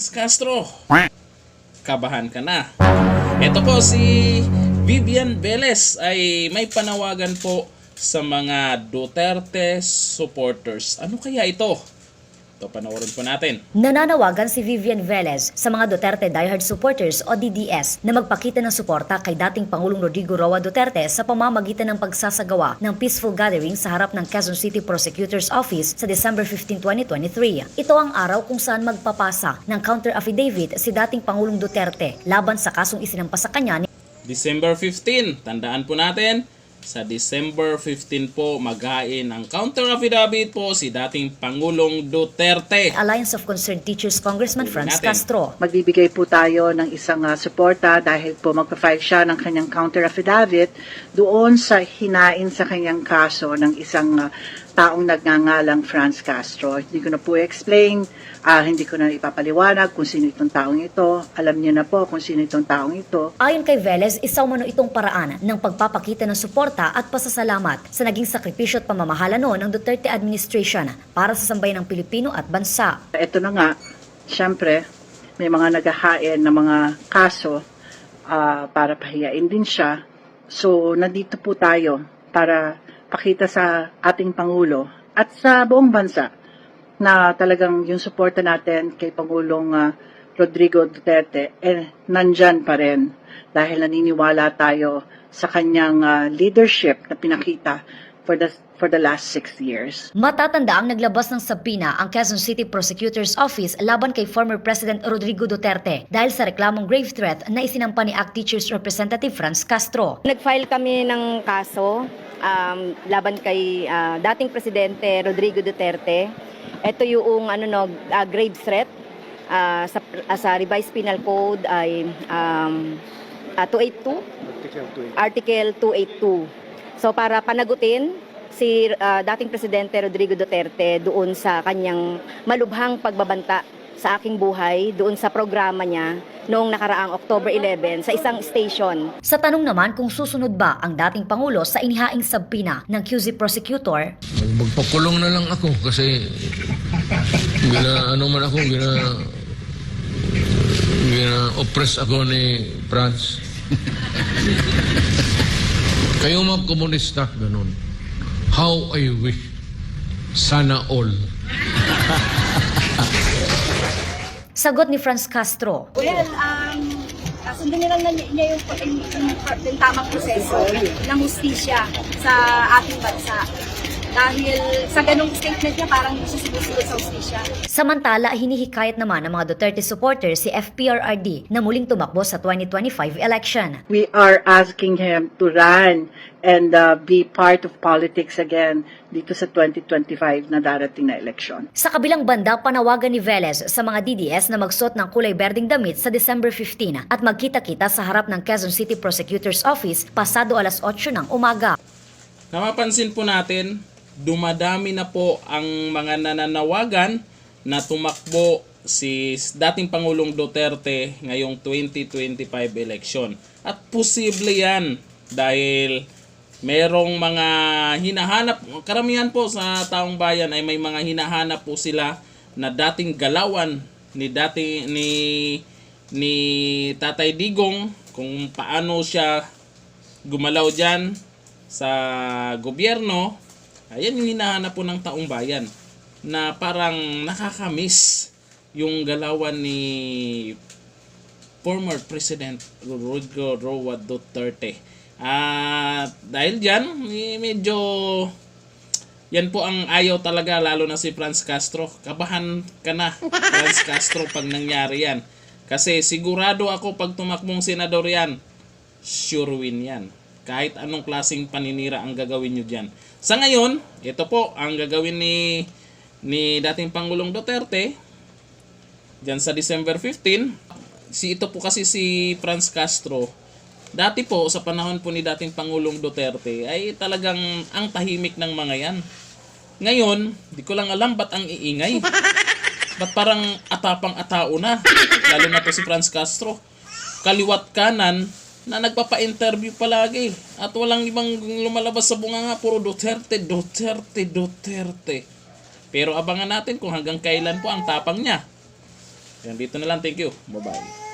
Franz Castro, kabahan ka na. Ito po si Vivian Velez ay may panawagan po sa mga Duterte supporters. Ano kaya ito? Ito, panoorin po natin. Nananawagan si Vivian Velez sa mga Duterte diehard supporters o DDS na magpakita ng suporta kay dating Pangulong Rodrigo Roa Duterte sa pamamagitan ng pagsasagawa ng peaceful gathering sa harap ng Quezon City Prosecutor's Office sa December 15, 2023. Ito ang araw kung saan magpapasa ng counter affidavit si dating Pangulong Duterte laban sa kasong isinampa sa kanya ni December 15, tandaan po natin, sa December 15 po maghain ang counter affidavit po si dating Pangulong Duterte. Alliance of Concerned Teachers Congressman Franz Natin. Castro. Magbibigay po tayo ng isang suporta dahil po magpa-file siya ng kanyang counter affidavit doon sa hinain sa kanyang kaso ng isang taong nagngangalang Franz Castro. Hindi ko na po explain, hindi ko na ipapaliwanag kung sino itong taong ito. Alam niyo na po kung sino itong taong ito. Ayon kay Velez, isa umano itong paraan ng pagpapakita ng suporta at pasasalamat sa naging sakripisyo at pamamahala noon ng Duterte administration para sa sambayan ng Pilipino at bansa. Ito na nga, syempre, may mga naghahain na mga kaso para pahiyain din siya. So, nandito po tayo para pakita sa ating Pangulo at sa buong bansa na talagang yung suporta natin kay Pangulong Rodrigo Duterte nandyan pa rin dahil naniniwala tayo sa kanyang leadership na pinakita for the last 6 years. Matatanda ang naglabas ng sabina ang Quezon City Prosecutor's Office laban kay former President Rodrigo Duterte dahil sa reklamong grave threat na isinampa ni ACT Teachers Representative Franz Castro. Nag-file kami ng kaso laban kay dating Presidente Rodrigo Duterte. Ito yung grave threat sa revised penal code ay 282, Article 282. So para panagutin si dating Presidente Rodrigo Duterte doon sa kanyang malubhang pagbabanta sa aking buhay doon sa programa niya noong nakaraang October 11 sa isang station. Sa tanong naman kung susunod ba ang dating Pangulo sa inihaing sabina ng QC Prosecutor, Magpakulong na lang ako kasi oppress ako ni Franz. Kayo mga komunista, ganun. How I wish. Sana all. sagot ni Franz Castro. Well, sundin nila niya yung tamang proseso ng hustisya sa ating bansa. Dahil sa ganung statement niya, parang susunod sa hustisya. Samantala, hinihikayat naman ng mga Duterte supporters si FPRRD na muling tumakbo sa 2025 election. We are asking him to run and be part of politics again dito sa 2025 na darating na eleksyon. Sa kabilang banda, panawagan ni Velez sa mga DDS na magsuot ng kulay berdeng damit sa December 15 at magkita-kita sa harap ng Quezon City Prosecutor's Office pasado alas 8 ng umaga. Napapansin po natin, dumadami na po ang mga nananawagan na tumakbo si dating Pangulong Duterte ngayong 2025 election. At posible yan dahil merong mga hinahanap, karamihan po sa taong bayan ay may mga hinahanap po sila na dating galawan ni Tatay Digong, kung paano siya gumalaw dyan sa gobyerno. Ayan yung hinahanap po ng taong bayan na parang nakakamiss yung galawan ni former President Rodrigo Roa Duterte. Dahil dyan, medyo yan po ang ayaw talaga, lalo na si Franz Castro. Kabahan ka na, Franz Castro, pag nangyari yan. Kasi sigurado ako pag tumakbong senador yan, sure win yan. Kahit anong klaseng paninira ang gagawin nyo dyan. Sa ngayon, ito po ang gagawin ni dating Pangulong Duterte dyan sa December 15. Ito po kasi si Franz Castro. Dati po, sa panahon po ni dating Pangulong Duterte, ay talagang ang tahimik ng mga yan. Ngayon, di ko lang alam ba't ang iingay. Ba't parang atapang-atao na. Lalo na po si Franz Castro. Kaliwat kanan, na nagpapa-interview palagi at walang ibang lumalabas sa bunganga, puro Duterte, Duterte, Duterte. Pero abangan natin kung hanggang kailan po ang tapang niya. Yan, dito na lang. Thank you. Bye-bye.